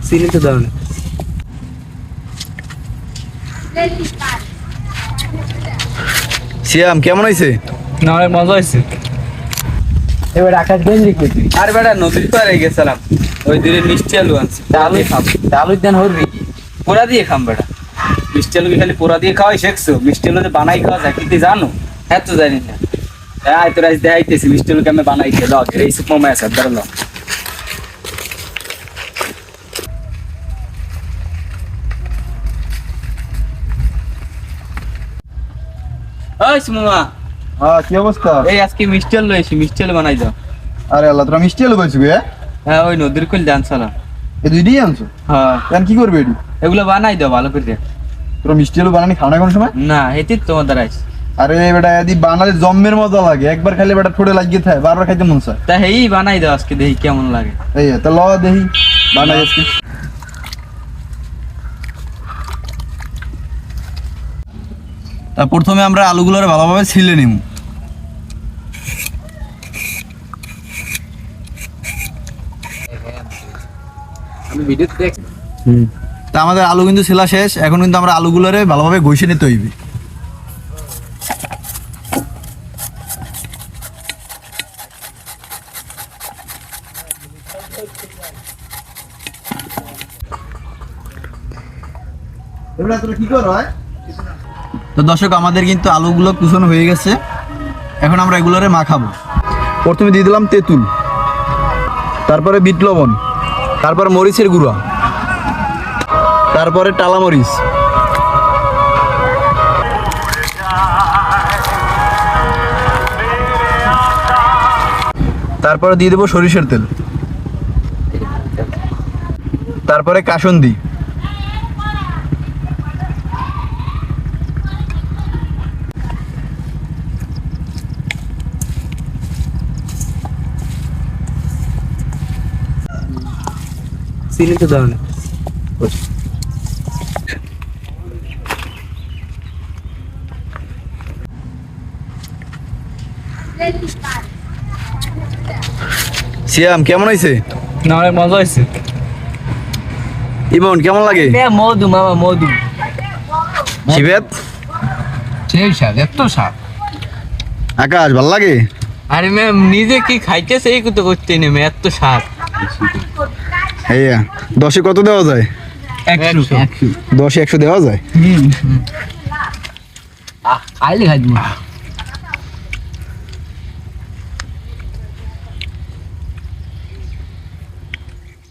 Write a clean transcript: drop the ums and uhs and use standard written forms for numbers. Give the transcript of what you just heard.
চিনি তো দাও না। সিয়াম কেমন হয়েছে? না অনেক মজা হয়েছে। এবার আকাশ গেঞ্জি করবি আর বেটা নদীর পাড়ে গেছিলাম, ওই দিকে মিষ্টি আলু আনছি, আলু খাম আলুর দেন হরবি পোড়া দিয়ে খাম বেটা। মিষ্টি আলুকে খালি পোড়া দিয়ে খাওয়াই শেখছো? মিষ্টি আলু যে বানাই খাওয়া যায় কিন্তু জানো? হ্যাঁ তো জানি না। হ্যাঁ তোর আজ দেখাইতেছি মিষ্টি আলুকে আমি বানাইতে লগ এই সুপ মামা আছে ধরো। ওই সুমা, হ্যাঁ কি অবস্থা? এই আজকে মিষ্টি আলু এসে মিষ্টি আলু বানাই দাও। আরে আল্লাহ, তোরা মিষ্টি আলু পাইছো? হ্যাঁ ওই নদীর কুল জানছিলাম। এই দুইটাই আনছো? হ্যাঁ কেন কি করবে এটি? এগুলো বানাই দাও ভালো করে। তোরা মিষ্টি আলু বানানি খাও না কোনো সময়? না এটি তোমার দ্বারা আইস। আরে বেটা এদি বানালে জম্মের মজা লাগে, একবার খাইলে বেটা ঠোঁটে লাগিয়ে থাকে, বারবার খাইতে মন চায়। তা হেই বানাই দাও আজকে দেখি কেমন লাগে। এই তা ল দেখি বানাই আজকে। তা প্রথমে আমরা আলুগুলোরে ভালোভাবে ছিলে নিব। আমি ভিডিওতে দেখছি। তা আমাদের আলু কিন্তু ছেলা শেষ, এখন কিন্তু আমরা আলুগুলোরে ভালোভাবে ঘষে নিতে হইবে। তো দর্শক আমাদের কিন্তু আলুগুলো কুচনো হয়ে গেছে, এখন আমরা এগুলোরে মাখাবো। প্রথমে দিয়ে দিলাম তেঁতুল, তারপরে বিট লবণ, তারপর মরিচের গুঁড়া, তারপরে টালা মরিচ, তারপরে দিয়ে দেবো সরিষার তেল, তারপরে কাসুন্দি, চিনি তো দাও না। সিয়াম কেমন হয়েছে? না অনেক মজা হয়েছে। ইমন কেমন লাগে? মধু মামা মধু। শিবেত সেই স্বাদ, এত স্বাদ। আকাশ ভাল লাগে? আরে ম্যাম নিজে কি খাইতেছে এই তো করতে নেমে এত স্বাদ। হ্যাঁ 10-এ কত দেওয়া যায়? 100 10-এ 100 দেওয়া যায়? খাইলে খাই